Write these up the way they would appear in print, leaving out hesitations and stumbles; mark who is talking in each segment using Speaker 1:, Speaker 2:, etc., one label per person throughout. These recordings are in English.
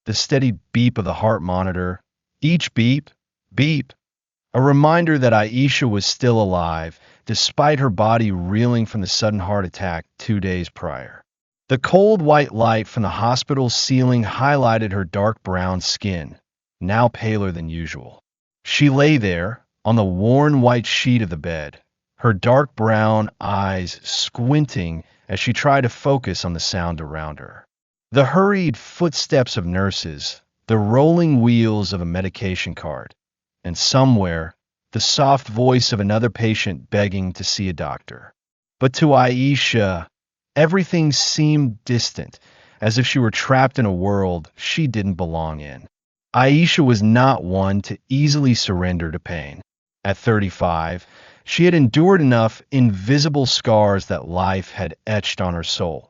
Speaker 1: the steady beep of the heart monitor. Each beep, beep, a reminder that Aisha was still alive, despite her body reeling from the sudden heart attack 2 days prior. The cold white light from the hospital's ceiling highlighted her dark brown skin, now paler than usual. She lay there, on the worn white sheet of the bed, her dark brown eyes squinting as she tried to focus on the sound around her. The hurried footsteps of nurses, the rolling wheels of a medication cart, and somewhere, the soft voice of another patient begging to see a doctor. But to Aisha, everything seemed distant, as if she were trapped in a world she didn't belong in. Aisha was not one to easily surrender to pain. At 35, she had endured enough invisible scars that life had etched on her soul.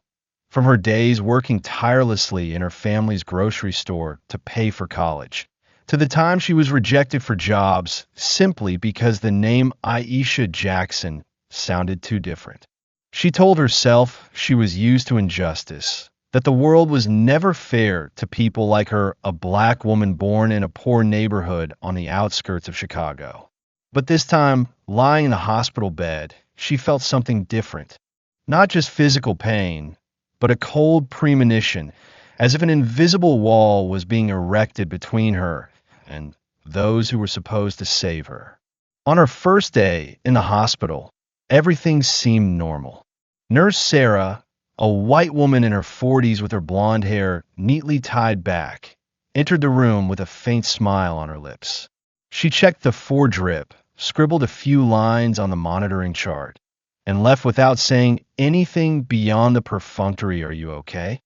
Speaker 1: From her days working tirelessly in her family's grocery store to pay for college, to the time she was rejected for jobs simply because the name Aisha Jackson sounded too different. She told herself she was used to injustice, that the world was never fair to people like her, a black woman born in a poor neighborhood on the outskirts of Chicago. But this time, lying in a hospital bed, she felt something different. Not just physical pain, but a cold premonition, as if an invisible wall was being erected between her and those who were supposed to save her. On her first day in the hospital, everything seemed normal. Nurse Sarah, a white woman in her 40s with her blonde hair neatly tied back, entered the room with a faint smile on her lips. She checked the foredrip, scribbled a few lines on the monitoring chart, and left without saying anything beyond the perfunctory "Are you okay?"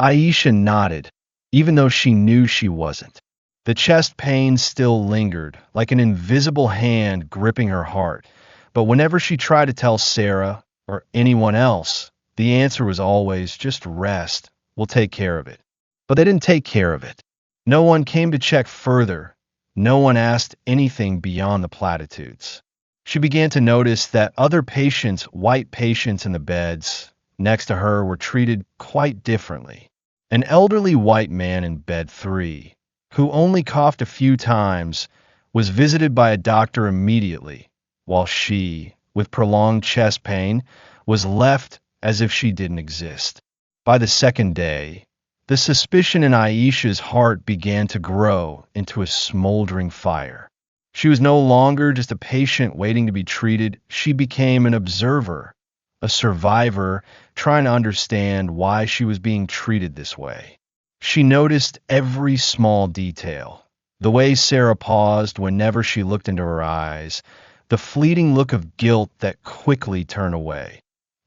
Speaker 1: Aisha nodded, even though she knew she wasn't. The chest pain still lingered, like an invisible hand gripping her heart, but whenever she tried to tell Sarah or anyone else, the answer was always, "Just rest, we'll take care of it." But they didn't take care of it. No one came to check further. No one asked anything beyond the platitudes. She began to notice that other patients, white patients in the beds next to her, were treated quite differently. An elderly white man in bed 3, who only coughed a few times, was visited by a doctor immediately, while she, with prolonged chest pain, was left as if she didn't exist. By the second day, the suspicion in Aisha's heart began to grow into a smoldering fire. She was no longer just a patient waiting to be treated. She became an observer, a survivor trying to understand why she was being treated this way. She noticed every small detail. The way Sarah paused whenever she looked into her eyes, the fleeting look of guilt that quickly turned away.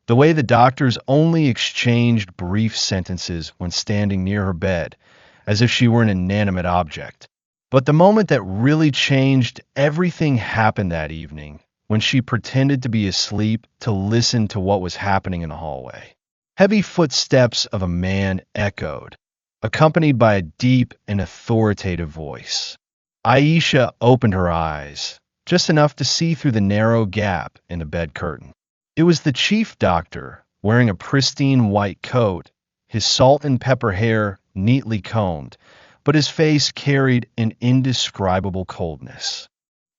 Speaker 1: The way the doctors only exchanged brief sentences when standing near her bed, as if she were an inanimate object. But the moment that really changed everything happened that evening, when she pretended to be asleep to listen to what was happening in the hallway. Heavy footsteps of a man echoed, accompanied by a deep and authoritative voice. Aisha opened her eyes, just enough to see through the narrow gap in the bed curtain. It was the chief doctor, wearing a pristine white coat, his salt and pepper hair neatly combed, but his face carried an indescribable coldness.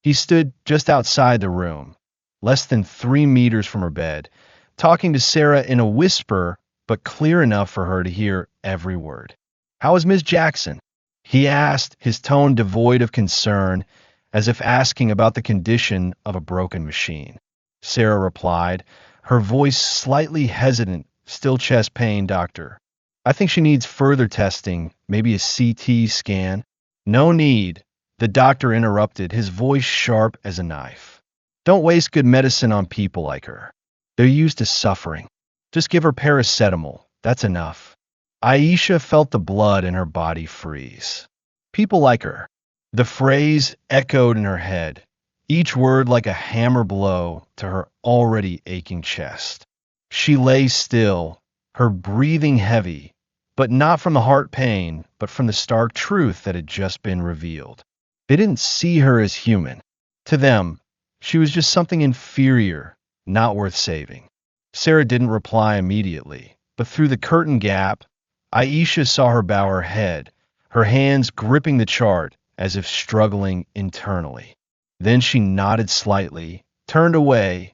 Speaker 1: He stood just outside the room, less than 3 meters from her bed, talking to Sarah in a whisper, but clear enough for her to hear every word. "How is Miss Jackson?" he asked, his tone devoid of concern, as if asking about the condition of a broken machine. Sarah replied, her voice slightly hesitant. "Still chest pain, doctor. I think she needs further testing, maybe a CT scan." "No need," the doctor interrupted, his voice sharp as a knife. "Don't waste good medicine on people like her. They're used to suffering. Just give her paracetamol. That's enough." Aisha felt the blood in her body freeze. People like her. The phrase echoed in her head, each word like a hammer blow to her already aching chest. She lay still, her breathing heavy, but not from the heart pain, but from the stark truth that had just been revealed. They didn't see her as human. To them, she was just something inferior, not worth saving. Sarah didn't reply immediately, but through the curtain gap, Aisha saw her bow her head, her hands gripping the chart as if struggling internally. Then she nodded slightly, turned away,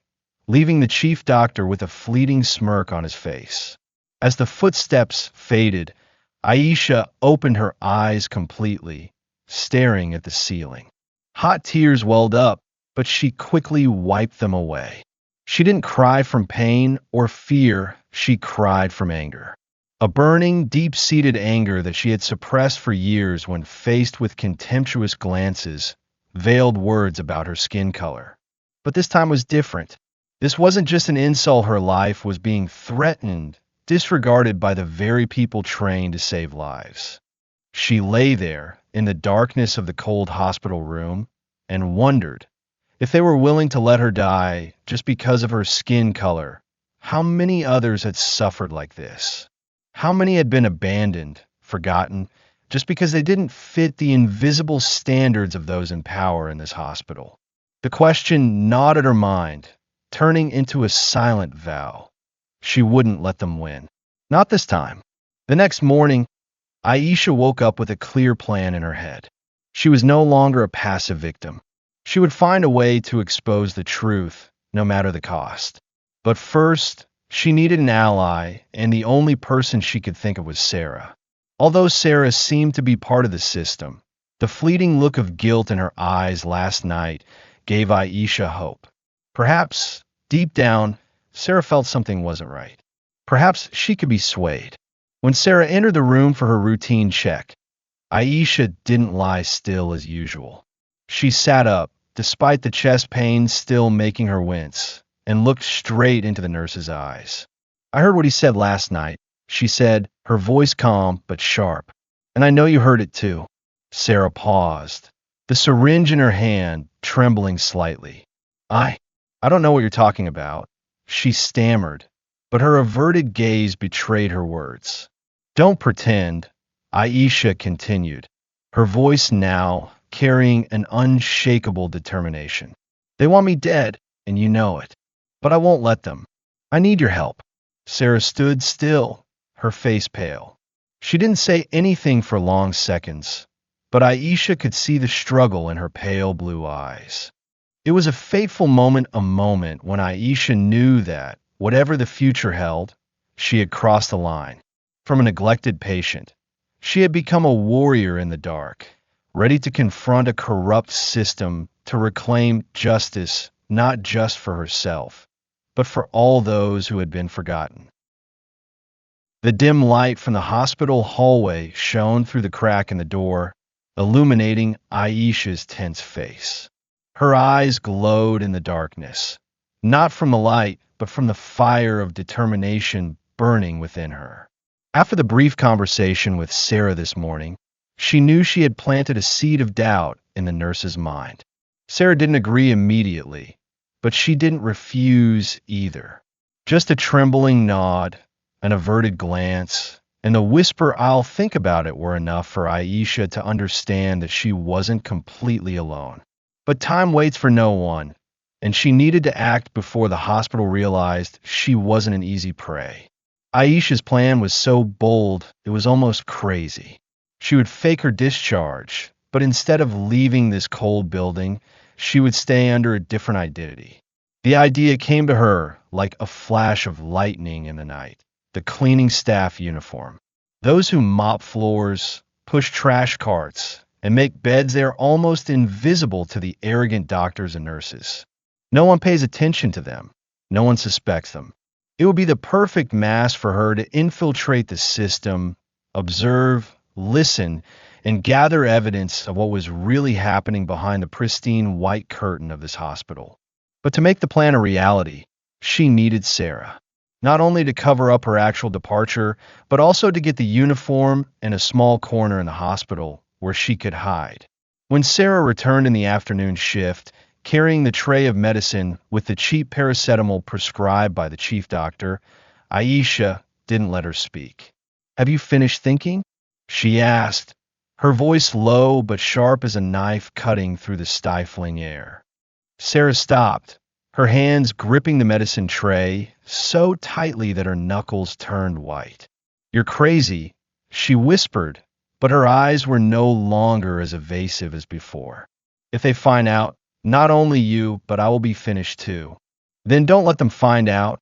Speaker 1: leaving the chief doctor with a fleeting smirk on his face. As the footsteps faded, Aisha opened her eyes completely, staring at the ceiling. Hot tears welled up, but she quickly wiped them away. She didn't cry from pain or fear, she cried from anger. A burning, deep-seated anger that she had suppressed for years when faced with contemptuous glances, veiled words about her skin color. But this time was different. This wasn't just an insult. Her life was being threatened, disregarded by the very people trained to save lives. She lay there in the darkness of the cold hospital room and wondered, if they were willing to let her die just because of her skin color, how many others had suffered like this? How many had been abandoned, forgotten, just because they didn't fit the invisible standards of those in power in this hospital? The question gnawed at her mind, turning into a silent vow. She wouldn't let them win. Not this time. The next morning, Aisha woke up with a clear plan in her head. She was no longer a passive victim. She would find a way to expose the truth, no matter the cost. But first, she needed an ally, and the only person she could think of was Sarah. Although Sarah seemed to be part of the system, the fleeting look of guilt in her eyes last night gave Aisha hope. Perhaps, deep down, Sarah felt something wasn't right. Perhaps she could be swayed. When Sarah entered the room for her routine check, Aisha didn't lie still as usual. She sat up, despite the chest pain still making her wince, and looked straight into the nurse's eyes. "I heard what he said last night," she said, her voice calm but sharp. "And I know you heard it too." Sarah paused, the syringe in her hand trembling slightly. I don't know what you're talking about," she stammered, but her averted gaze betrayed her words. "Don't pretend," Aisha continued, her voice now carrying an unshakable determination. "They want me dead, and you know it. But I won't let them. I need your help." Sarah stood still, her face pale. She didn't say anything for long seconds, but Aisha could see the struggle in her pale blue eyes. It was a fateful moment, a moment when Aisha knew that, whatever the future held, she had crossed the line. From a neglected patient, she had become a warrior in the dark, ready to confront a corrupt system to reclaim justice not just for herself, but for all those who had been forgotten. The dim light from the hospital hallway shone through the crack in the door, illuminating Aisha's tense face. Her eyes glowed in the darkness, not from the light, but from the fire of determination burning within her. After the brief conversation with Sarah this morning, she knew she had planted a seed of doubt in the nurse's mind. Sarah didn't agree immediately, but she didn't refuse either. Just a trembling nod, an averted glance, and the whisper, "I'll think about it," were enough for Aisha to understand that she wasn't completely alone. But time waits for no one, and she needed to act before the hospital realized she wasn't an easy prey. Aisha's plan was so bold, it was almost crazy. She would fake her discharge, but instead of leaving this cold building, she would stay under a different identity. The idea came to her like a flash of lightning in the night. The cleaning staff uniform. Those who mop floors, push trash carts, and make beds there almost invisible to the arrogant doctors and nurses. No one pays attention to them. No one suspects them. It would be the perfect mask for her to infiltrate the system, observe, listen, and gather evidence of what was really happening behind the pristine white curtain of this hospital. But to make the plan a reality, she needed Sarah. Not only to cover up her actual departure, but also to get the uniform and a small corner in the hospital where she could hide. When Sarah returned in the afternoon shift, carrying the tray of medicine with the cheap paracetamol prescribed by the chief doctor, Aisha didn't let her speak. "Have you finished thinking?" she asked, her voice low but sharp as a knife cutting through the stifling air. Sarah stopped, her hands gripping the medicine tray so tightly that her knuckles turned white. "You're crazy," she whispered, but her eyes were no longer as evasive as before. If they find out, not only you, but I will be finished too. Then don't let them find out,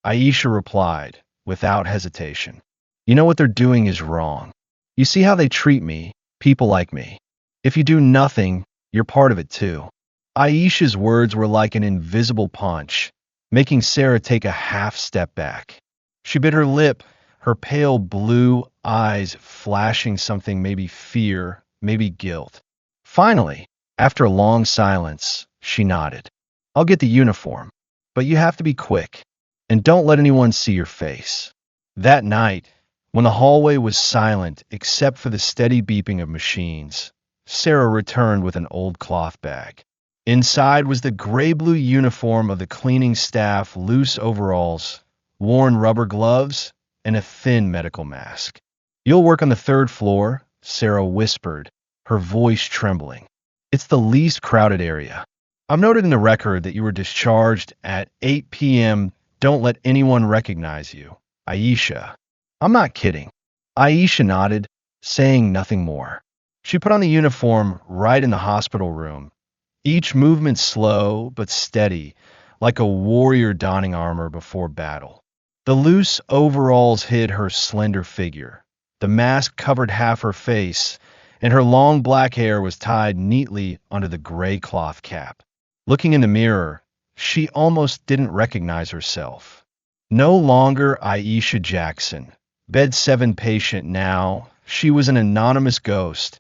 Speaker 1: Aisha replied, without hesitation. You know what they're doing is wrong. You see how they treat me, people like me. If you do nothing, you're part of it too. Aisha's words were like an invisible punch, making Sarah take a half step back. She bit her lip, her pale blue eyes flashing something, maybe fear, maybe guilt. Finally, after a long silence, she nodded. I'll get the uniform, but you have to be quick, and don't let anyone see your face. That night, when the hallway was silent except for the steady beeping of machines, Sarah returned with an old cloth bag. Inside was the gray-blue uniform of the cleaning staff, loose overalls, worn rubber gloves, and a thin medical mask. You'll work on the third floor, Sarah whispered, her voice trembling. It's the least crowded area. I've noted in the record that you were discharged at 8 p.m. Don't let anyone recognize you. Aisha. I'm not kidding. Aisha nodded, saying nothing more. She put on the uniform right in the hospital room, each movement slow but steady, like a warrior donning armor before battle. The loose overalls hid her slender figure. The mask covered half her face, and her long black hair was tied neatly under the gray cloth cap. Looking in the mirror, she almost didn't recognize herself. No longer Aisha Jackson, Bed 7 patient now, she was an anonymous ghost,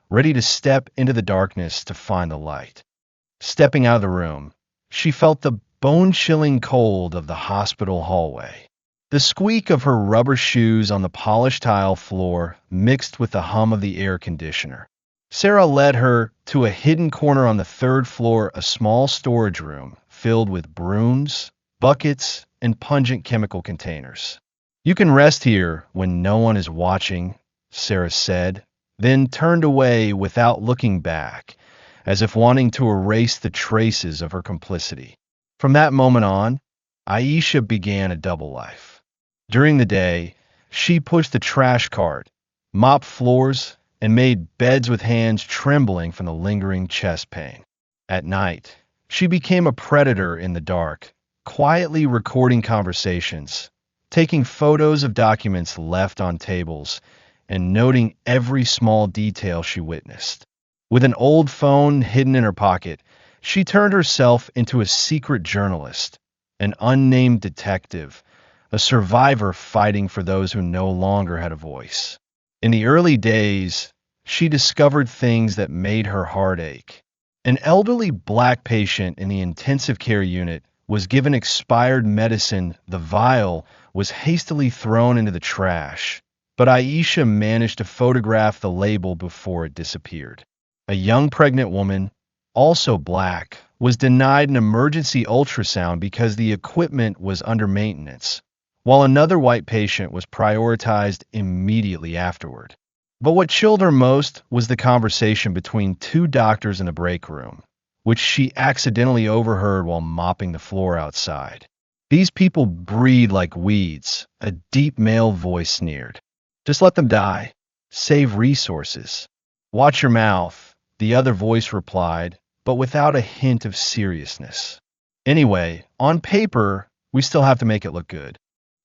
Speaker 1: ready to step into the darkness to find the light. Stepping out of the room, she felt the bone-chilling cold of the hospital hallway. The squeak of her rubber shoes on the polished tile floor mixed with the hum of the air conditioner. Sarah led her to a hidden corner on the third floor, a small storage room filled with brooms, buckets, and pungent chemical containers. You can rest here when no one is watching, Sarah said, then turned away without looking back, as if wanting to erase the traces of her complicity. From that moment on, Aisha began a double life. During the day, she pushed the trash cart, mopped floors, and made beds with hands trembling from the lingering chest pain. At night, she became a predator in the dark, quietly recording conversations, taking photos of documents left on tables, and noting every small detail she witnessed. With an old phone hidden in her pocket, she turned herself into a secret journalist, an unnamed detective, a survivor fighting for those who no longer had a voice. In the early days, she discovered things that made her heart ache. An elderly black patient in the intensive care unit was given expired medicine. The vial was hastily thrown into the trash, but Aisha managed to photograph the label before it disappeared. A young pregnant woman, also black, was denied an emergency ultrasound because the equipment was under maintenance, while another white patient was prioritized immediately afterward. But what chilled her most was the conversation between two doctors in the break room, which she accidentally overheard while mopping the floor outside. These people breed like weeds, a deep male voice sneered. Just let them die. Save resources. Watch your mouth, the other voice replied, but without a hint of seriousness. Anyway, on paper, we still have to make it look good.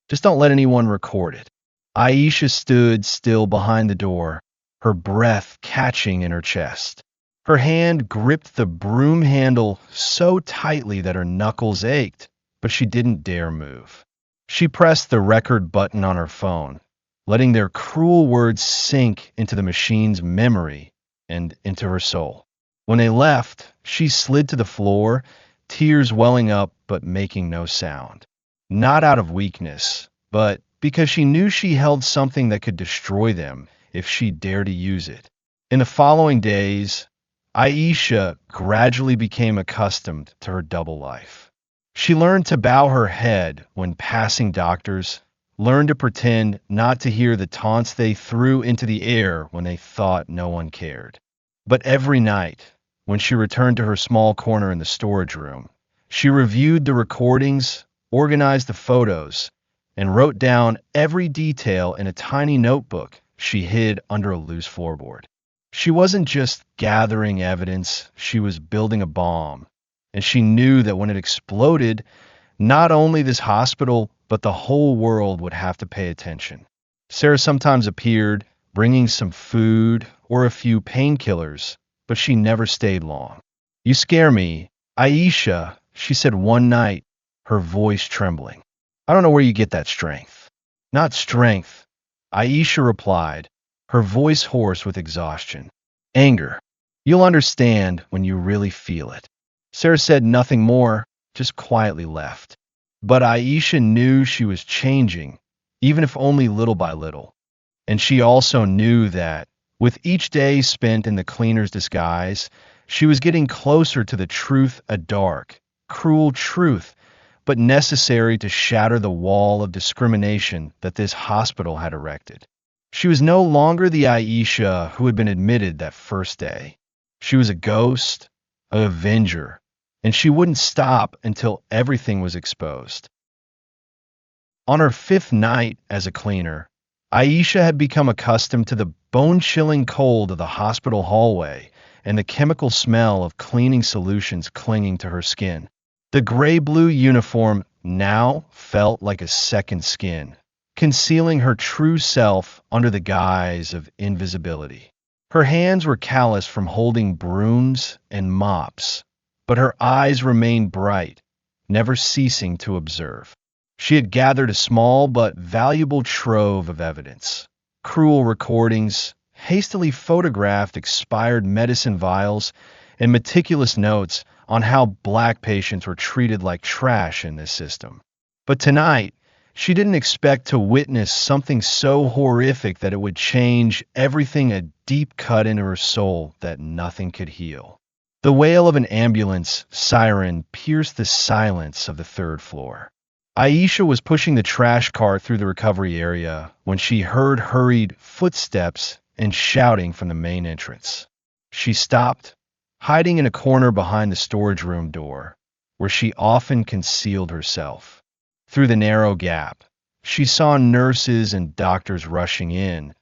Speaker 1: Just don't let anyone record it. Aisha stood still behind the door, her breath catching in her chest. Her hand gripped the broom handle so tightly that her knuckles ached, but she didn't dare move. She pressed the record button on her phone, letting their cruel words sink into the machine's memory and into her soul. When they left, she slid to the floor, tears welling up but making no sound. Not out of weakness, but because she knew she held something that could destroy them if she dared to use it. In the following days, Aisha gradually became accustomed to her double life. She learned to bow her head when passing doctors, learned to pretend not to hear the taunts they threw into the air when they thought no one cared. But every night, when she returned to her small corner in the storage room, she reviewed the recordings, organized the photos, and wrote down every detail in a tiny notebook she hid under a loose floorboard. She wasn't just gathering evidence, she was building a bomb. And she knew that when it exploded, not only this hospital, but the whole world would have to pay attention. Sarah sometimes appeared, bringing some food or a few painkillers, but she never stayed long. "You scare me, Aisha," she said one night, her voice trembling. "I don't know where you get that strength." "Not strength," Aisha replied, her voice hoarse with exhaustion. "Anger. You'll understand when you really feel it." Sarah said nothing more, just quietly left. But Aisha knew she was changing, even if only little by little. And she also knew that, with each day spent in the cleaner's disguise, she was getting closer to the truth, a dark, cruel truth, but necessary to shatter the wall of discrimination that this hospital had erected. She was no longer the Aisha who had been admitted that first day. She was a ghost, an avenger, and she wouldn't stop until everything was exposed. On her fifth night as a cleaner, Aisha had become accustomed to the bone-chilling cold of the hospital hallway and the chemical smell of cleaning solutions clinging to her skin. The gray-blue uniform now felt like a second skin, concealing her true self under the guise of invisibility. Her hands were calloused from holding brooms and mops, but her eyes remained bright, never ceasing to observe. She had gathered a small but valuable trove of evidence: cruel recordings, hastily photographed expired medicine vials, and meticulous notes on how black patients were treated like trash in this system. But tonight, she didn't expect to witness something so horrific that it would change everything, a deep cut into her soul that nothing could heal. The wail of an ambulance siren pierced the silence of the third floor. Aisha was pushing the trash cart through the recovery area when she heard hurried footsteps and shouting from the main entrance. She stopped, hiding in a corner behind the storage room door, where she often concealed herself. Through the narrow gap, she saw nurses and doctors rushing in,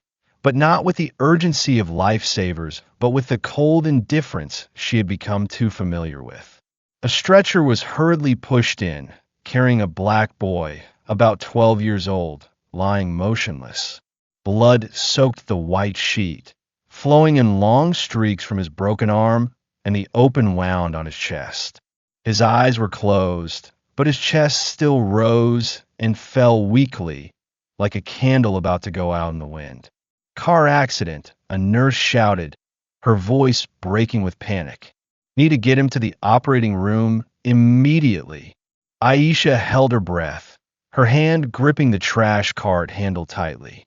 Speaker 1: but not with the urgency of lifesavers, but with the cold indifference she had become too familiar with. A stretcher was hurriedly pushed in, carrying a black boy, about 12 years old, lying motionless. Blood soaked the white sheet, flowing in long streaks from his broken arm and the open wound on his chest. His eyes were closed, but his chest still rose and fell weakly, like a candle about to go out in the wind. "Car accident," a nurse shouted, her voice breaking with panic. "Need to get him to the operating room immediately." Aisha held her breath, her hand gripping the trash cart handle tightly.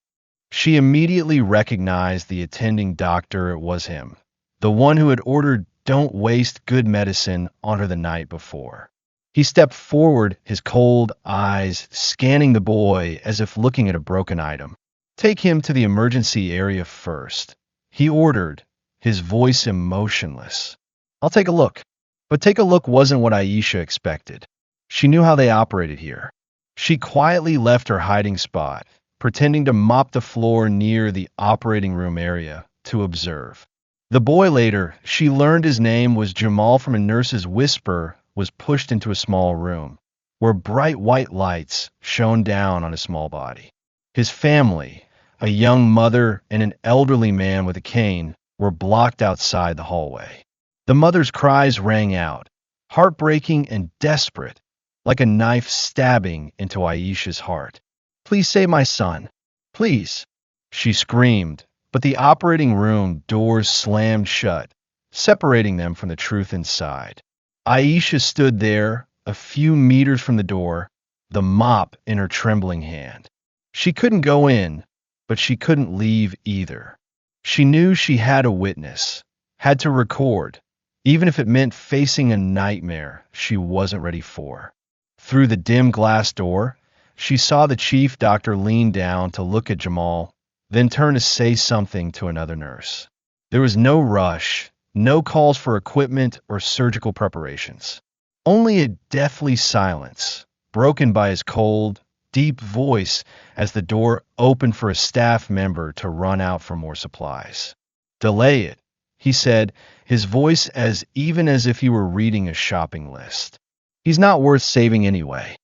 Speaker 1: She immediately recognized the attending doctor. It was him, the one who had ordered "don't waste good medicine" on her the night before. He stepped forward, his cold eyes scanning the boy as if looking at a broken item. "Take him to the emergency area first," he ordered, his voice emotionless. "I'll take a look." But take a look wasn't what Aisha expected. She knew how they operated here. She quietly left her hiding spot, pretending to mop the floor near the operating room area, to observe. The boy, later, she learned his name was Jamal, from a nurse's whisper, was pushed into a small room, where bright white lights shone down on his small body. His family, a young mother and an elderly man with a cane, were blocked outside the hallway. The mother's cries rang out, heartbreaking and desperate, like a knife stabbing into Aisha's heart. "Please save my son. Please," she screamed, but the operating room doors slammed shut, separating them from the truth inside. Aisha stood there, a few meters from the door, the mop in her trembling hand. She couldn't go in, but she couldn't leave either. She knew she had a witness, had to record, even if it meant facing a nightmare she wasn't ready for. Through the dim glass door, she saw the chief doctor lean down to look at Jamal, then turn to say something to another nurse. There was no rush, no calls for equipment or surgical preparations. Only a deathly silence, broken by his cold, deep voice as the door opened for a staff member to run out for more supplies. "Delay it," he said, his voice as even as if he were reading a shopping list. "He's not worth saving anyway.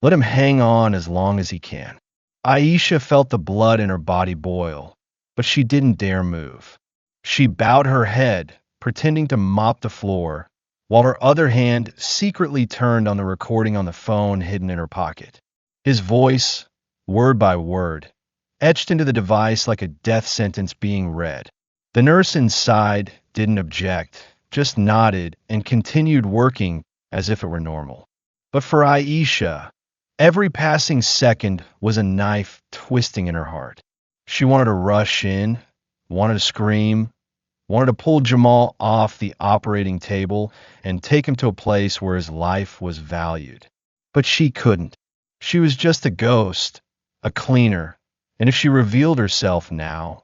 Speaker 1: Let him hang on as long as he can." Aisha felt the blood in her body boil, but she didn't dare move. She bowed her head, pretending to mop the floor, while her other hand secretly turned on the recording on the phone hidden in her pocket. His voice, word by word, etched into the device like a death sentence being read. The nurse inside didn't object, just nodded and continued working as if it were normal. But for Aisha, every passing second was a knife twisting in her heart. She wanted to rush in, wanted to scream, wanted to pull Jamal off the operating table and take him to a place where his life was valued. But she couldn't. She was just a ghost, a cleaner, and if she revealed herself now,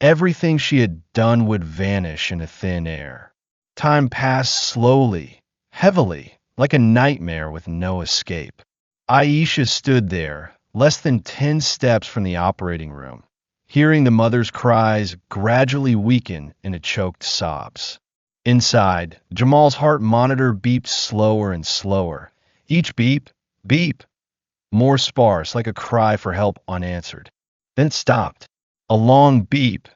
Speaker 1: everything she had done would vanish into thin air. Time passed slowly, heavily, like a nightmare with no escape. Aisha stood there, less than 10 steps from the operating room, hearing the mother's cries gradually weaken into choked sobs. Inside, Jamal's heart monitor beeped slower and slower. Each beep, beep, more sparse, like a cry for help unanswered. Then it stopped. A long beep,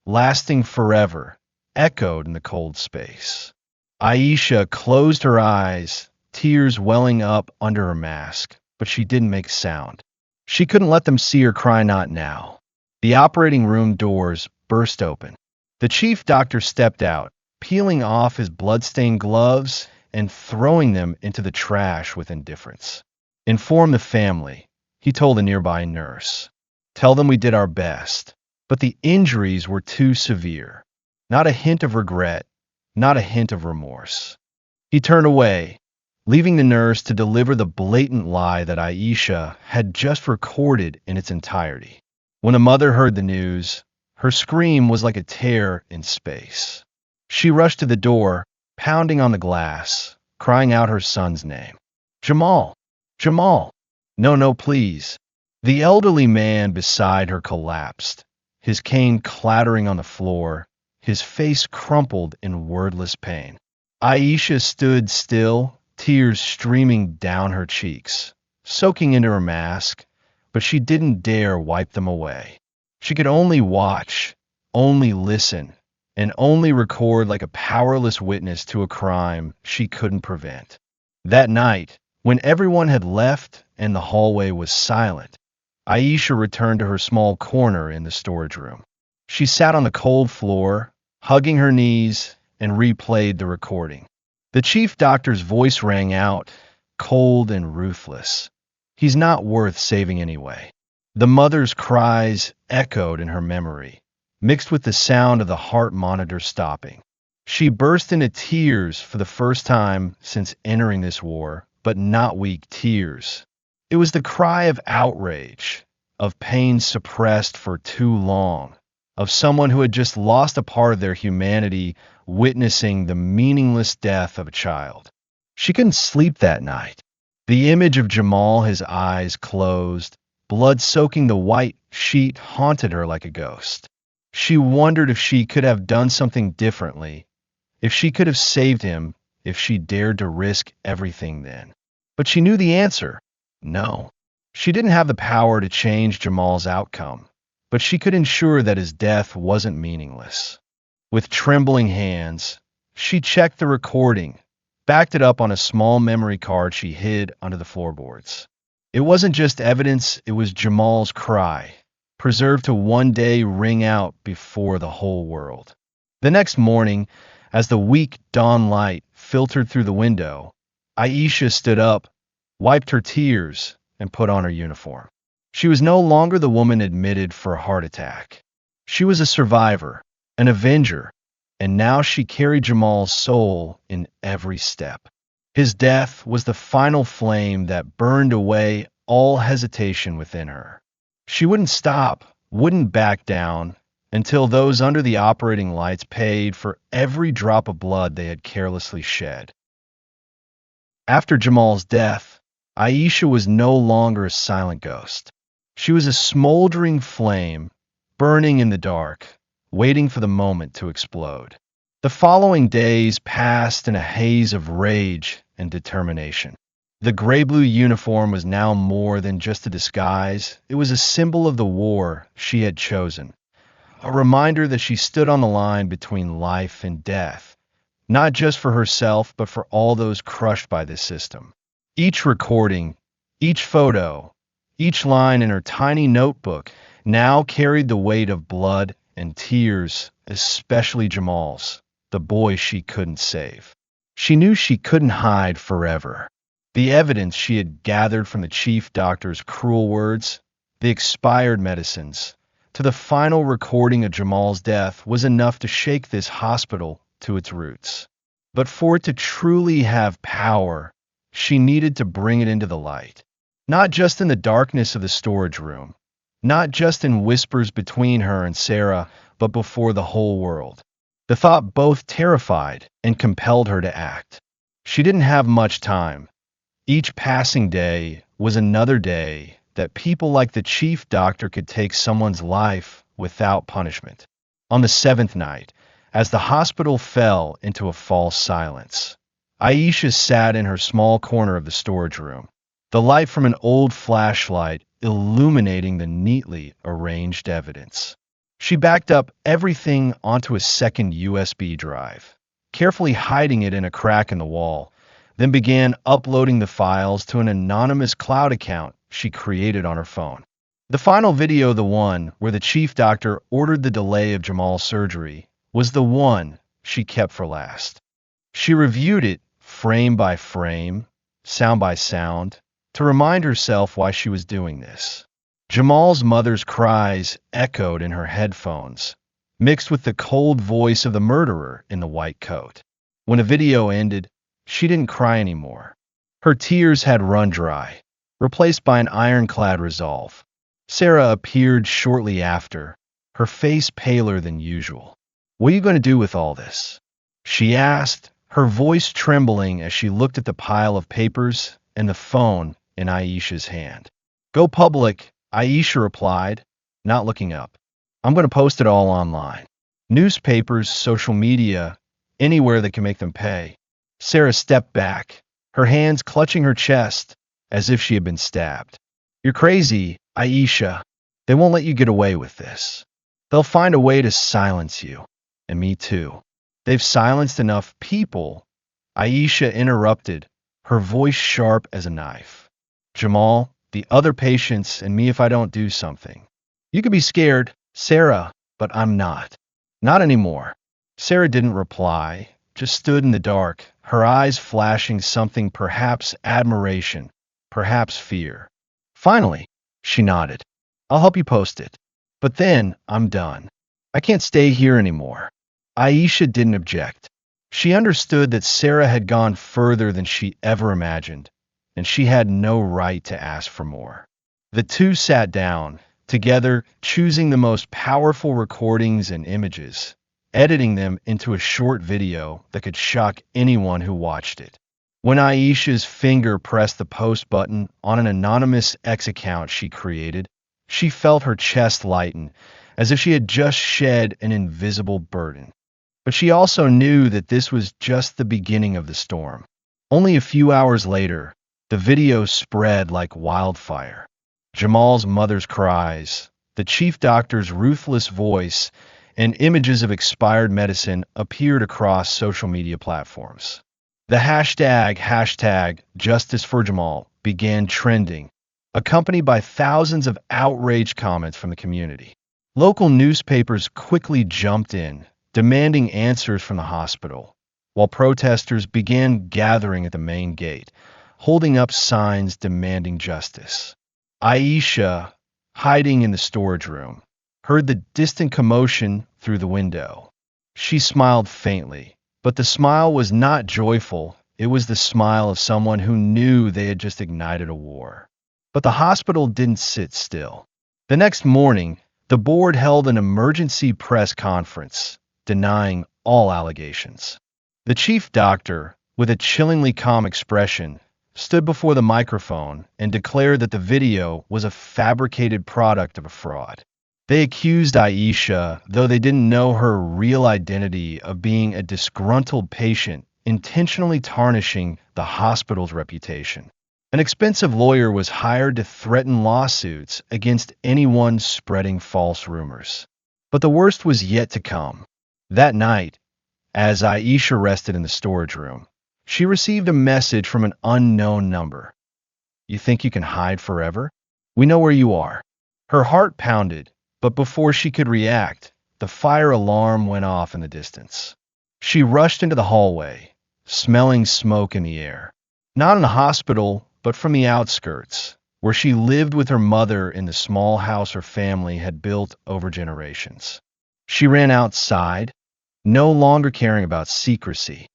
Speaker 1: lasting forever, echoed in the cold space. Aisha closed her eyes, tears welling up under her mask, but she didn't make sound. She couldn't let them see her cry, not now. The operating room doors burst open. The chief doctor stepped out, peeling off his blood-stained gloves and throwing them into the trash with indifference. "Inform the family," he told a nearby nurse. "Tell them we did our best, but the injuries were too severe. Not a hint of regret, not a hint of remorse." He turned away, leaving the nurse to deliver the blatant lie that Aisha had just recorded in its entirety. When the mother heard the news, her scream was like a tear in space. She rushed to the door, pounding on the glass, crying out her son's name. "Jamal! Jamal! No, no, please." The elderly man beside her collapsed, his cane clattering on the floor, his face crumpled in wordless pain. Aisha stood still, tears streaming down her cheeks, soaking into her mask, but she didn't dare wipe them away. She could only watch, only listen, and only record like a powerless witness to a crime she couldn't prevent. That night, when everyone had left and the hallway was silent, Aisha returned to her small corner in the storage room. She sat on the cold floor, hugging her knees, and replayed the recording. The chief doctor's voice rang out, cold and ruthless. "He's not worth saving anyway." The mother's cries echoed in her memory, mixed with the sound of the heart monitor stopping. She burst into tears for the first time since entering this war, but not weak tears. It was the cry of outrage, of pain suppressed for too long, of someone who had just lost a part of their humanity witnessing the meaningless death of a child. She couldn't sleep that night. The image of Jamal, his eyes closed, blood soaking the white sheet, haunted her like a ghost. She wondered if she could have done something differently, if she could have saved him, if she dared to risk everything then. But she knew the answer. No. She didn't have the power to change Jamal's outcome, but she could ensure that his death wasn't meaningless. With trembling hands, she checked the recording, backed it up on a small memory card she hid under the floorboards. It wasn't just evidence, it was Jamal's cry, preserved to one day ring out before the whole world. The next morning, as the weak dawn light filtered through the window, Aisha stood up, wiped her tears, and put on her uniform. She was no longer the woman admitted for a heart attack. She was a survivor, an avenger, and now she carried Jamal's soul in every step. His death was the final flame that burned away all hesitation within her. She wouldn't stop, wouldn't back down, until those under the operating lights paid for every drop of blood they had carelessly shed. After Jamal's death, Aisha was no longer a silent ghost. She was a smoldering flame, burning in the dark, waiting for the moment to explode. The following days passed in a haze of rage and determination. The gray-blue uniform was now more than just a disguise. It was a symbol of the war she had chosen, a reminder that she stood on the line between life and death, not just for herself, but for all those crushed by this system. Each recording, each photo, each line in her tiny notebook now carried the weight of blood and tears, especially Jamal's, the boy she couldn't save. She knew she couldn't hide forever. The evidence she had gathered from the chief doctor's cruel words, the expired medicines, to the final recording of Jamal's death was enough to shake this hospital to its roots. But for it to truly have power, she needed to bring it into the light. Not just in the darkness of the storage room, not just in whispers between her and Sarah, but before the whole world. The thought both terrified and compelled her to act. She didn't have much time. Each passing day was another day that people like the chief doctor could take someone's life without punishment. On the seventh night, as the hospital fell into a false silence, Aisha sat in her small corner of the storage room, the light from an old flashlight illuminating the neatly arranged evidence. She backed up everything onto a second USB drive, carefully hiding it in a crack in the wall, then began uploading the files to an anonymous cloud account she created on her phone. The final video, the one where the chief doctor ordered the delay of Jamal's surgery, was the one she kept for last. She reviewed it frame by frame, sound by sound, to remind herself why she was doing this. Jamal's mother's cries echoed in her headphones, mixed with the cold voice of the murderer in the white coat. When the video ended, she didn't cry anymore. Her tears had run dry, replaced by an ironclad resolve. Sarah appeared shortly after, her face paler than usual. "What are you going to do with all this?" she asked, her voice trembling as she looked at the pile of papers and the phone in Aisha's hand. "Go public," Aisha replied, not looking up. "I'm going to post it all online. Newspapers, social media, anywhere that can make them pay." Sarah stepped back, her hands clutching her chest as if she had been stabbed. "You're crazy, Aisha. They won't let you get away with this. They'll find a way to silence you. And me too. They've silenced enough people." Aisha interrupted, her voice sharp as a knife. "Jamal, the other patients, and me if I don't do something. You could be scared, Sarah, but I'm not. Not anymore." Sarah didn't reply, just stood in the dark, her eyes flashing something, perhaps admiration, perhaps fear. Finally, she nodded. "I'll help you post it. But then I'm done. I can't stay here anymore." Aisha didn't object. She understood that Sarah had gone further than she ever imagined, and she had no right to ask for more. The two sat down, together, choosing the most powerful recordings and images, editing them into a short video that could shock anyone who watched it. When Aisha's finger pressed the post button on an anonymous X account she created, she felt her chest lighten, as if she had just shed an invisible burden. But she also knew that this was just the beginning of the storm. Only a few hours later, the video spread like wildfire. Jamal's mother's cries, the chief doctor's ruthless voice, and images of expired medicine appeared across social media platforms. The hashtag Justice for Jamal began trending, accompanied by thousands of outraged comments from the community. Local newspapers quickly jumped in, demanding answers from the hospital, while protesters began gathering at the main gate, holding up signs demanding justice. Aisha, hiding in the storage room, heard the distant commotion through the window. She smiled faintly, but the smile was not joyful. It was the smile of someone who knew they had just ignited a war. But the hospital didn't sit still. The next morning, the board held an emergency press conference, denying all allegations. The chief doctor, with a chillingly calm expression, stood before the microphone and declared that the video was a fabricated product of a fraud. They accused Aisha, though they didn't know her real identity, of being a disgruntled patient, intentionally tarnishing the hospital's reputation. An expensive lawyer was hired to threaten lawsuits against anyone spreading false rumors. But the worst was yet to come. That night, as Aisha rested in the storage room, she received a message from an unknown number. "You think you can hide forever? We know where you are." Her heart pounded, but before she could react, the fire alarm went off in the distance. She rushed into the hallway, smelling smoke in the air. Not in the hospital, but from the outskirts, where she lived with her mother in the small house her family had built over generations. She ran outside, no longer caring about secrecy.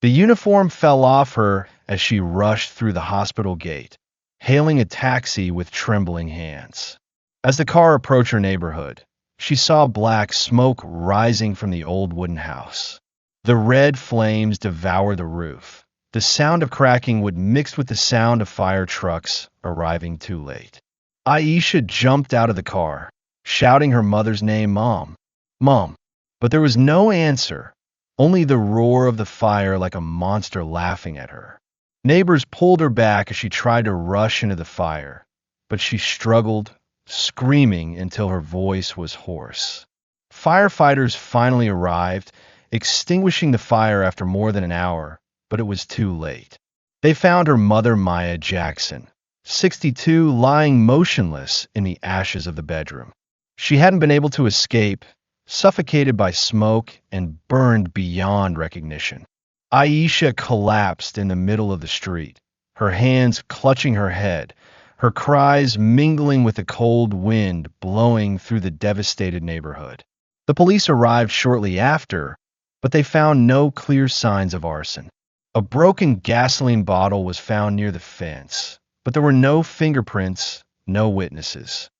Speaker 1: The uniform fell off her as she rushed through the hospital gate, hailing a taxi with trembling hands. As the car approached her neighborhood, she saw black smoke rising from the old wooden house. The red flames devoured the roof. The sound of cracking would mix with the sound of fire trucks arriving too late. Aisha jumped out of the car, shouting her mother's name, "Mom, Mom." But there was no answer, only the roar of the fire like a monster laughing at her. Neighbors pulled her back as she tried to rush into the fire, but she struggled, screaming until her voice was hoarse. Firefighters finally arrived, extinguishing the fire after more than an hour, but it was too late. They found her mother, Maya Jackson, 62, lying motionless in the ashes of the bedroom. She hadn't been able to escape, suffocated by smoke and burned beyond recognition. Aisha collapsed in the middle of the street, her hands clutching her head, her cries mingling with the cold wind blowing through the devastated neighborhood. The police arrived shortly after, but they found no clear signs of arson. A broken gasoline bottle was found near the fence, but there were no fingerprints, no witnesses.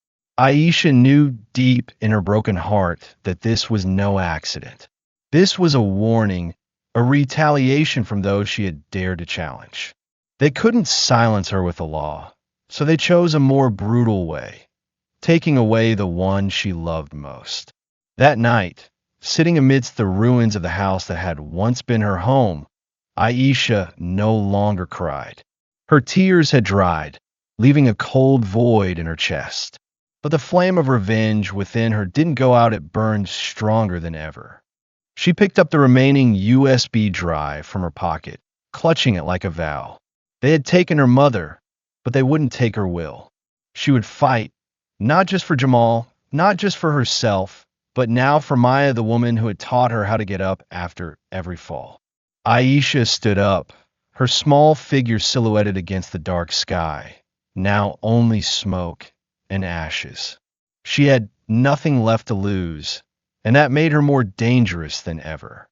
Speaker 1: Aisha knew deep in her broken heart that this was no accident. This was a warning, a retaliation from those she had dared to challenge. They couldn't silence her with the law, so they chose a more brutal way, taking away the one she loved most. That night, sitting amidst the ruins of the house that had once been her home, Aisha no longer cried. Her tears had dried, leaving a cold void in her chest. But the flame of revenge within her didn't go out, it burned stronger than ever. She picked up the remaining USB drive from her pocket, clutching it like a vow. They had taken her mother, but they wouldn't take her will. She would fight, not just for Jamal, not just for herself, but now for Maya, the woman who had taught her how to get up after every fall. Aisha stood up, her small figure silhouetted against the dark sky, now only smoke and ashes. She had nothing left to lose, and that made her more dangerous than ever.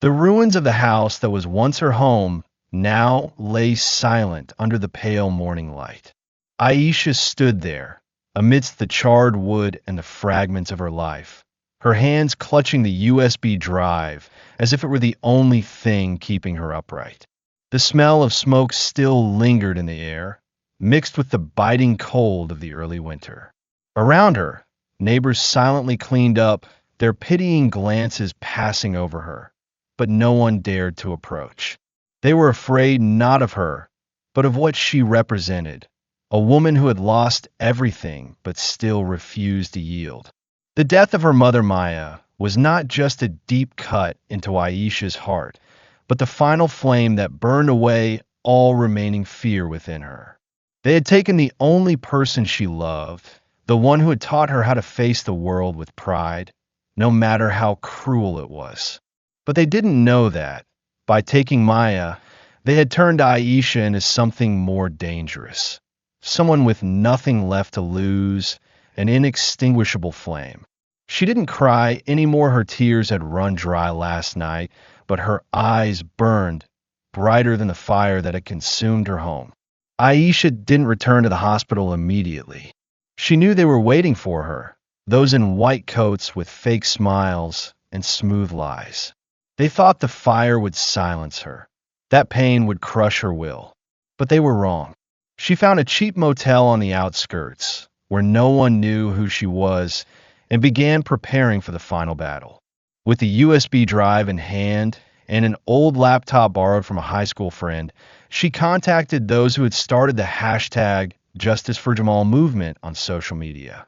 Speaker 1: The ruins of the house that was once her home now lay silent under the pale morning light. Aisha stood there, amidst the charred wood and the fragments of her life, her hands clutching the USB drive as if it were the only thing keeping her upright. The smell of smoke still lingered in the air, mixed with the biting cold of the early winter. Around her, neighbors silently cleaned up, their pitying glances passing over her, but no one dared to approach. They were afraid not of her, but of what she represented, a woman who had lost everything but still refused to yield. The death of her mother, Maya, was not just a deep cut into Aisha's heart, but the final flame that burned away all remaining fear within her. They had taken the only person she loved, the one who had taught her how to face the world with pride, no matter how cruel it was. But they didn't know that, by taking Maya, they had turned Aisha into something more dangerous, someone with nothing left to lose, an inextinguishable flame. She didn't cry anymore, her tears had run dry last night, but her eyes burned brighter than the fire that had consumed her home. Aisha didn't return to the hospital immediately. She knew they were waiting for her, those in white coats with fake smiles and smooth lies. They thought the fire would silence her, That pain would crush her will. But they were wrong. She found a cheap motel on the outskirts, where no one knew who she was, and began preparing for the final battle. With a USB drive in hand and an old laptop borrowed from a high school friend, she contacted those who had started the hashtag Justice for Jamal movement on social media.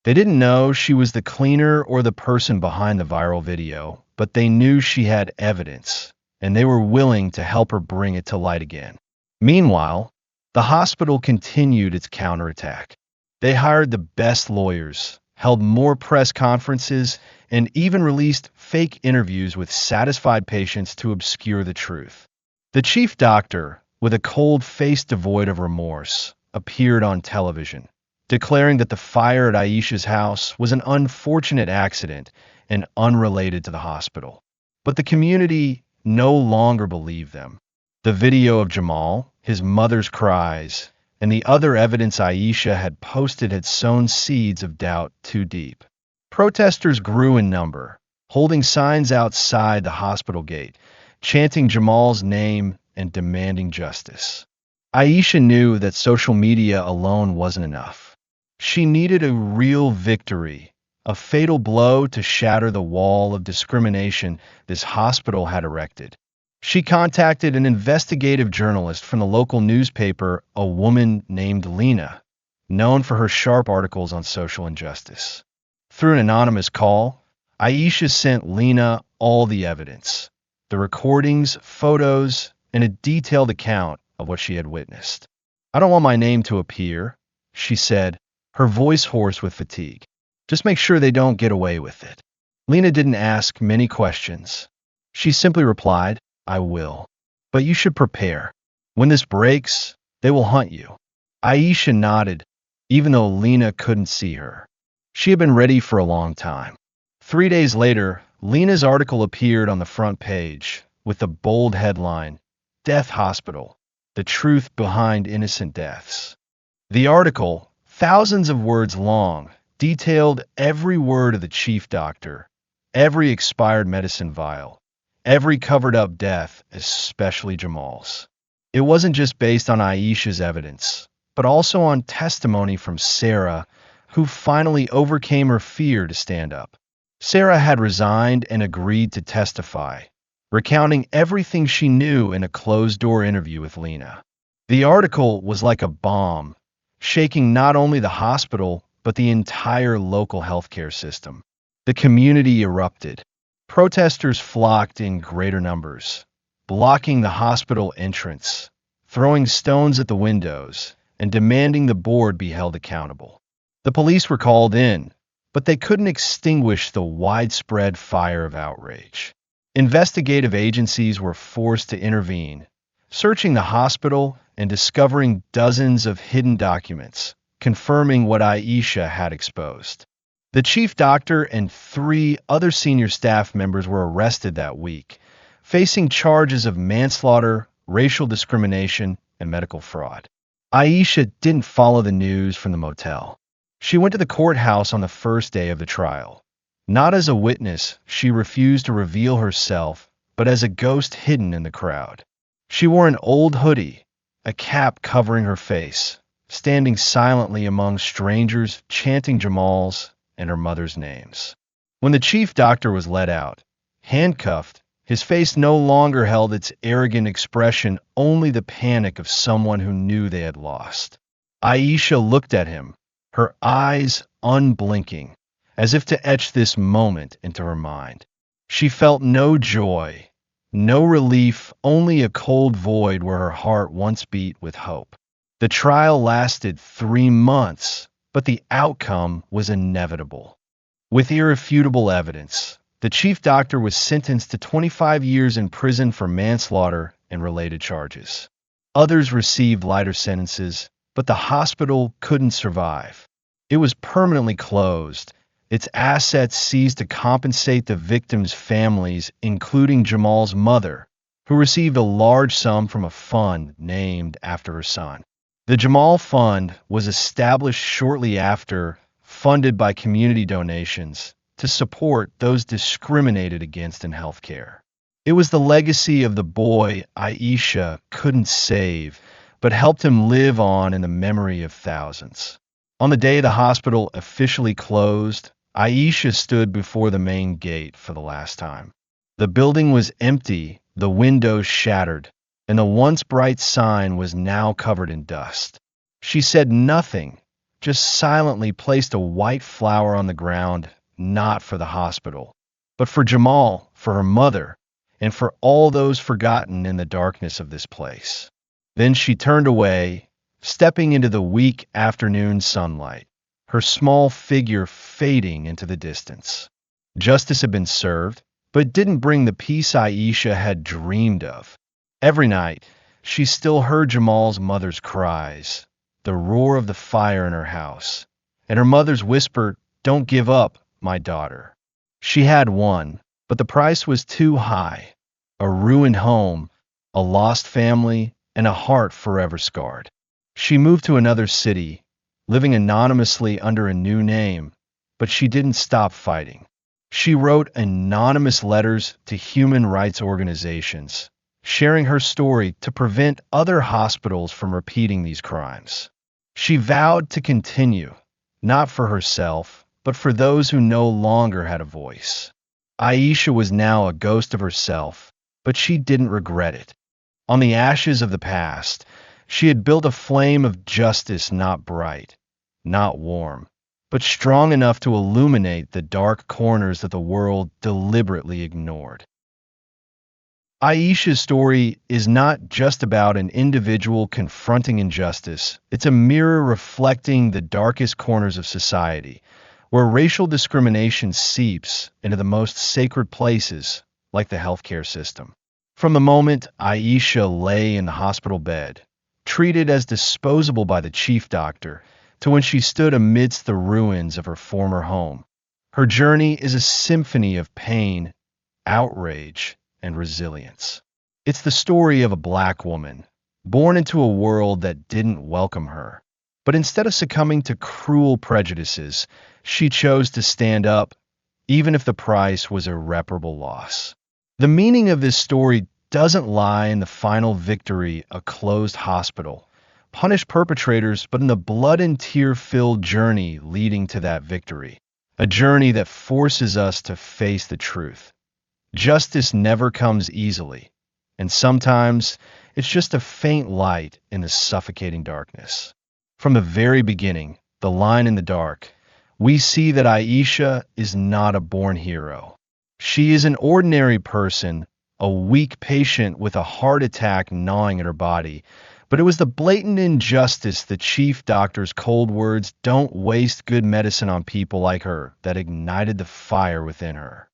Speaker 1: They didn't know she was the cleaner or the person behind the viral video, but they knew she had evidence, and they were willing to help her bring it to light again. Meanwhile, the hospital continued its counterattack. They hired the best lawyers, held more press conferences, and even released fake interviews with satisfied patients to obscure the truth. The chief doctor, with a cold face devoid of remorse, appeared on television, declaring that the fire at Aisha's house was an unfortunate accident and unrelated to the hospital. But the community no longer believed them. The video of Jamal, his mother's cries, and the other evidence Aisha had posted had sown seeds of doubt too deep. Protesters grew in number, holding signs outside the hospital gate, chanting Jamal's name and demanding justice. Aisha knew that social media alone wasn't enough. She needed a real victory, a fatal blow to shatter the wall of discrimination this hospital had erected. She contacted an investigative journalist from the local newspaper, a woman named Lena, known for her sharp articles on social injustice. Through an anonymous call, Aisha sent Lena all the evidence, the recordings, photos, and a detailed account of what she had witnessed. "I don't want my name to appear," she said, her voice hoarse with fatigue. "Just make sure they don't get away with it." Lena didn't ask many questions. She simply replied, "I will. But you should prepare. When this breaks, they will hunt you." Aisha nodded, even though Lena couldn't see her. She had been ready for a long time. 3 days later, Lena's article appeared on the front page with the bold headline, "Death Hospital, the truth behind innocent deaths." The article, thousands of words long, detailed every word of the chief doctor, every expired medicine vial, every covered-up death, especially Jamal's. It wasn't just based on Aisha's evidence, but also on testimony from Sarah, who finally overcame her fear to stand up. Sarah had resigned and agreed to testify, recounting everything she knew in a closed-door interview with Lena. The article was like a bomb, shaking not only the hospital, but the entire local healthcare system. The community erupted. Protesters flocked in greater numbers, blocking the hospital entrance, throwing stones at the windows, and demanding the board be held accountable. The police were called in, but they couldn't extinguish the widespread fire of outrage. Investigative agencies were forced to intervene, searching the hospital and discovering dozens of hidden documents, confirming what Aisha had exposed. The chief doctor and 3 other senior staff members were arrested that week, facing charges of manslaughter, racial discrimination, and medical fraud. Aisha didn't follow the news from the motel. She went to the courthouse on the first day of the trial. Not as a witness, she refused to reveal herself, but as a ghost hidden in the crowd. She wore an old hoodie, a cap covering her face, standing silently among strangers, chanting Jamal's and her mother's names. When the chief doctor was let out, handcuffed, his face no longer held its arrogant expression, only the panic of someone who knew they had lost. Aisha looked at him, her eyes unblinking, as if to etch this moment into her mind. She felt no joy, no relief, only a cold void where her heart once beat with hope. The trial lasted 3 months, but the outcome was inevitable. With irrefutable evidence, the chief doctor was sentenced to 25 years in prison for manslaughter and related charges. Others received lighter sentences, but the hospital couldn't survive. It was permanently closed, its assets seized to compensate the victims' families, including Jamal's mother, who received a large sum from a fund named after her son. The Jamal Fund was established shortly after, funded by community donations, to support those discriminated against in healthcare. It was the legacy of the boy Aisha couldn't save, but helped him live on in the memory of thousands. On the day the hospital officially closed, Aisha stood before the main gate for the last time. The building was empty, the windows shattered, and the once bright sign was now covered in dust. She said nothing, just silently placed a white flower on the ground, not for the hospital, but for Jamal, for her mother, and for all those forgotten in the darkness of this place. Then she turned away, stepping into the weak afternoon sunlight, her small figure fading into the distance. Justice had been served, but it didn't bring the peace Aisha had dreamed of. Every night, she still heard Jamal's mother's cries, the roar of the fire in her house, and her mother's whisper, "Don't give up, my daughter." She had won, but the price was too high. A ruined home, a lost family, and a heart forever scarred. She moved to another city, living anonymously under a new name, but she didn't stop fighting. She wrote anonymous letters to human rights organizations, sharing her story to prevent other hospitals from repeating these crimes. She vowed to continue, not for herself, but for those who no longer had a voice. Aisha was now a ghost of herself, but she didn't regret it. On the ashes of the past, she had built a flame of justice not bright, not warm, but strong enough to illuminate the dark corners that the world deliberately ignored. Aisha's story is not just about an individual confronting injustice. It's a mirror reflecting the darkest corners of society, where racial discrimination seeps into the most sacred places, like the healthcare system. From the moment Aisha lay in the hospital bed, treated as disposable by the chief doctor, to when she stood amidst the ruins of her former home, her journey is a symphony of pain, outrage, and resilience. It's the story of a black woman, born into a world that didn't welcome her. But instead of succumbing to cruel prejudices, she chose to stand up, even if the price was irreparable loss. The meaning of this story doesn't lie in the final victory, a closed hospital, punished perpetrators, but in the blood and tear-filled journey leading to that victory. A journey that forces us to face the truth. Justice never comes easily, and sometimes it's just a faint light in the suffocating darkness. From the very beginning, the line in the dark, we see that Aisha is not a born hero. She is an ordinary person, a weak patient with a heart attack gnawing at her body, but it was the blatant injustice, the chief doctor's cold words, "Don't waste good medicine on people like her," that ignited the fire within her.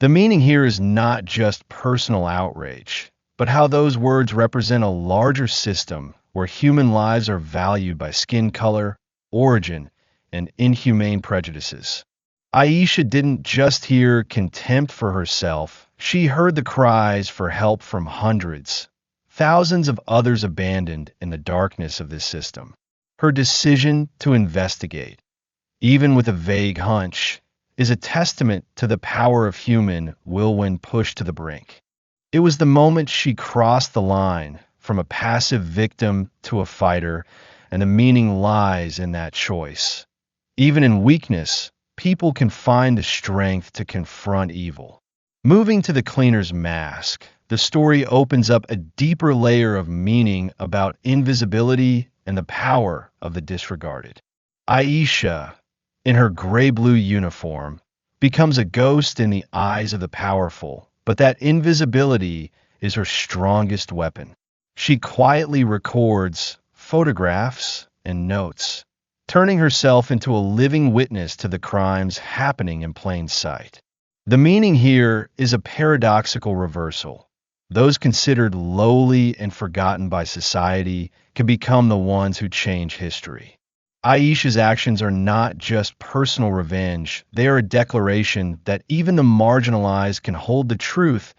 Speaker 1: The meaning here is not just personal outrage, but how those words represent a larger system where human lives are valued by skin color, origin, and inhumane prejudices. Aisha didn't just hear contempt for herself, she heard the cries for help from hundreds, thousands of others abandoned in the darkness of this system. Her decision to investigate, even with a vague hunch, is a testament to the power of human will when pushed to the brink. It was the moment she crossed the line from a passive victim to a fighter, and the meaning lies in that choice. Even in weakness, people can find the strength to confront evil. Moving to the cleaner's mask, the story opens up a deeper layer of meaning about invisibility and the power of the disregarded. Aisha, in her gray-blue uniform, becomes a ghost in the eyes of the powerful, but that invisibility is her strongest weapon. She quietly records, photographs, and notes, turning herself into a living witness to the crimes happening in plain sight. The meaning here is a paradoxical reversal. Those considered lowly and forgotten by society can become the ones who change history. Aisha's actions are not just personal revenge, they are a declaration that even the marginalized can hold the truth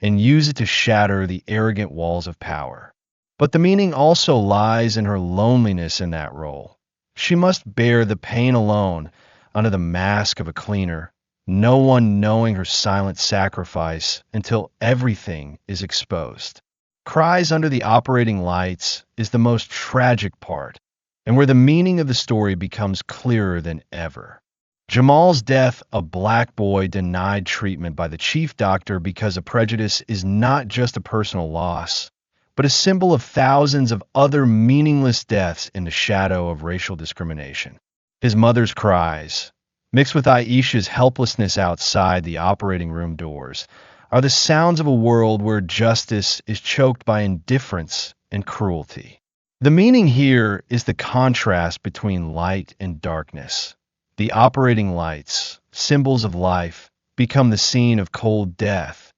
Speaker 1: and use it to shatter the arrogant walls of power. But the meaning also lies in her loneliness in that role. She must bear the pain alone under the mask of a cleaner, no one knowing her silent sacrifice until everything is exposed. Cries under the operating lights is the most tragic part, and where the meaning of the story becomes clearer than ever. Jamal's death, a black boy denied treatment by the chief doctor because of prejudice, is not just a personal loss, but a symbol of thousands of other meaningless deaths in the shadow of racial discrimination. His mother's cries, mixed with Aisha's helplessness outside the operating room doors, are the sounds of a world where justice is choked by indifference and cruelty. The meaning here is the contrast between light and darkness. The operating lights, symbols of life, become the scene of cold death,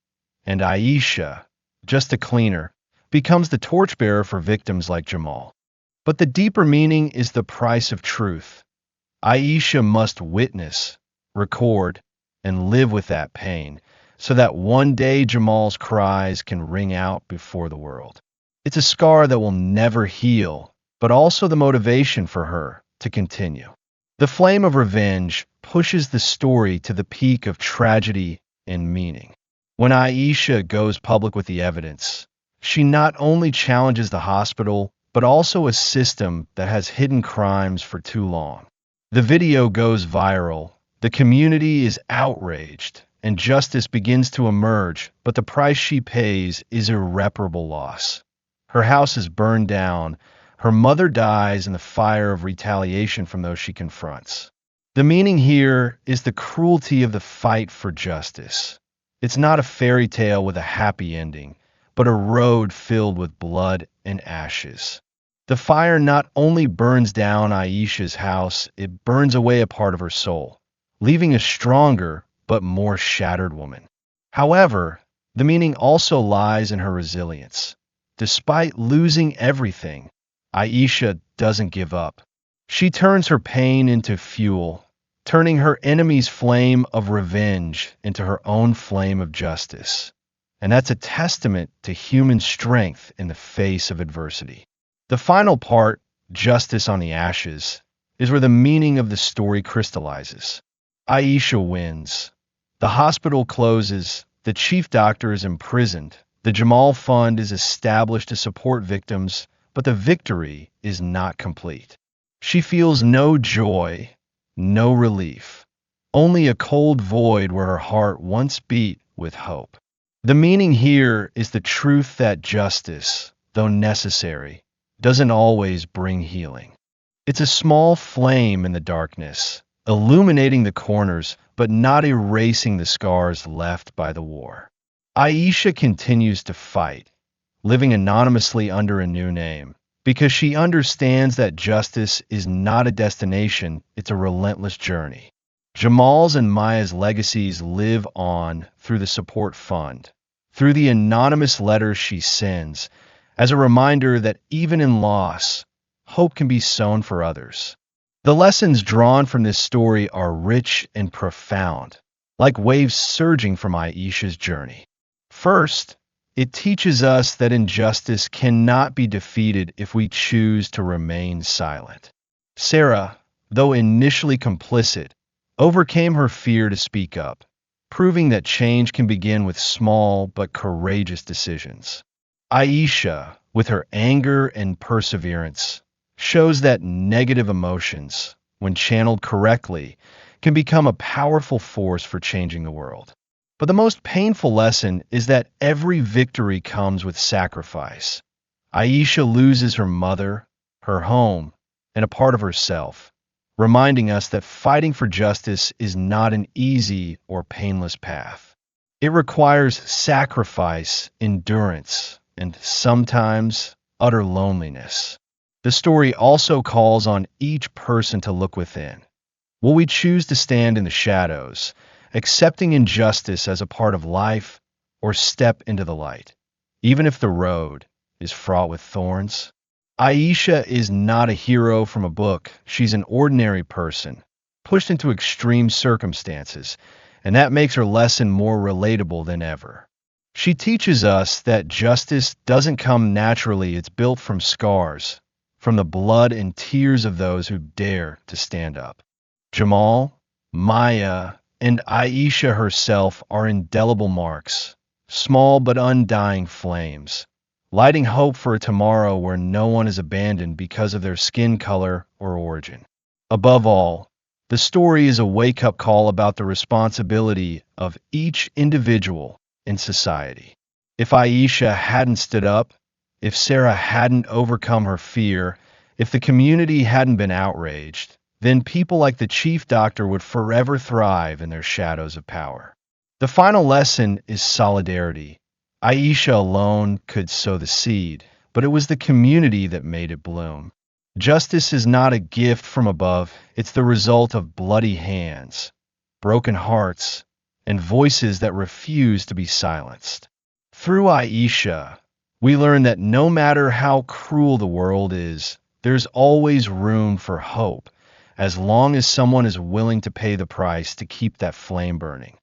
Speaker 1: and Aisha, just a cleaner, becomes the torchbearer for victims like Jamal. But the deeper meaning is the price of truth. Aisha must witness, record, and live with that pain so that one day Jamal's cries can ring out before the world. It's a scar that will never heal, but also the motivation for her to continue. The flame of revenge pushes the story to the peak of tragedy and meaning. When Aisha goes public with the evidence, she not only challenges the hospital, but also a system that has hidden crimes for too long. The video goes viral, the community is outraged, and justice begins to emerge, but the price she pays is irreparable loss. Her house is burned down, her mother dies in the fire of retaliation from those she confronts. The meaning here is the cruelty of the fight for justice. It's not a fairy tale with a happy ending, but a road filled with blood and ashes. The fire not only burns down Aisha's house, it burns away a part of her soul, leaving a stronger but more shattered woman. However, the meaning also lies in her resilience. Despite losing everything, Aisha doesn't give up. She turns her pain into fuel, turning her enemy's flame of revenge into her own flame of justice. And that's a testament to human strength in the face of adversity. The final part, Justice on the Ashes, is where the meaning of the story crystallizes. Aisha wins. The hospital closes, the chief doctor is imprisoned, the Jamal Fund is established to support victims, but the victory is not complete. She feels no joy, no relief, only a cold void where her heart once beat with hope. The meaning here is the truth that justice, though necessary, doesn't always bring healing. It's a small flame in the darkness, illuminating the corners, but not erasing the scars left by the war. Aisha continues to fight, living anonymously under a new name, because she understands that justice is not a destination, it's a relentless journey. Jamal's and Maya's legacies live on through the support fund, through the anonymous letters she sends, as a reminder that even in loss, hope can be sown for others. The lessons drawn from this story are rich and profound, like waves surging from Aisha's journey. First, it teaches us that injustice cannot be defeated if we choose to remain silent. Sarah, though initially complicit, overcame her fear to speak up, proving that change can begin with small but courageous decisions. Aisha, with her anger and perseverance, shows that negative emotions, when channeled correctly, can become a powerful force for changing the world. But the most painful lesson is that every victory comes with sacrifice. Aisha loses her mother, her home, and a part of herself, reminding us that fighting for justice is not an easy or painless path. It requires sacrifice, endurance, and sometimes utter loneliness. The story also calls on each person to look within. Will we choose to stand in the shadows, accepting injustice as a part of life, or step into the light, even if the road is fraught with thorns? Aisha is not a hero from a book. She's an ordinary person, pushed into extreme circumstances, and that makes her lesson more relatable than ever. She teaches us that justice doesn't come naturally, it's built from scars, from the blood and tears of those who dare to stand up. Jamal, Maya, and Aisha herself are indelible marks, small but undying flames, lighting hope for a tomorrow where no one is abandoned because of their skin color or origin. Above all, the story is a wake-up call about the responsibility of each individual in society. If Aisha hadn't stood up, if Sarah hadn't overcome her fear, if the community hadn't been outraged, then people like the chief doctor would forever thrive in their shadows of power. The final lesson is solidarity. Aisha alone could sow the seed, but it was the community that made it bloom. Justice is not a gift from above, it's the result of bloody hands, broken hearts, and voices that refuse to be silenced. Through Aisha, we learn that no matter how cruel the world is, there's always room for hope, as long as someone is willing to pay the price to keep that flame burning.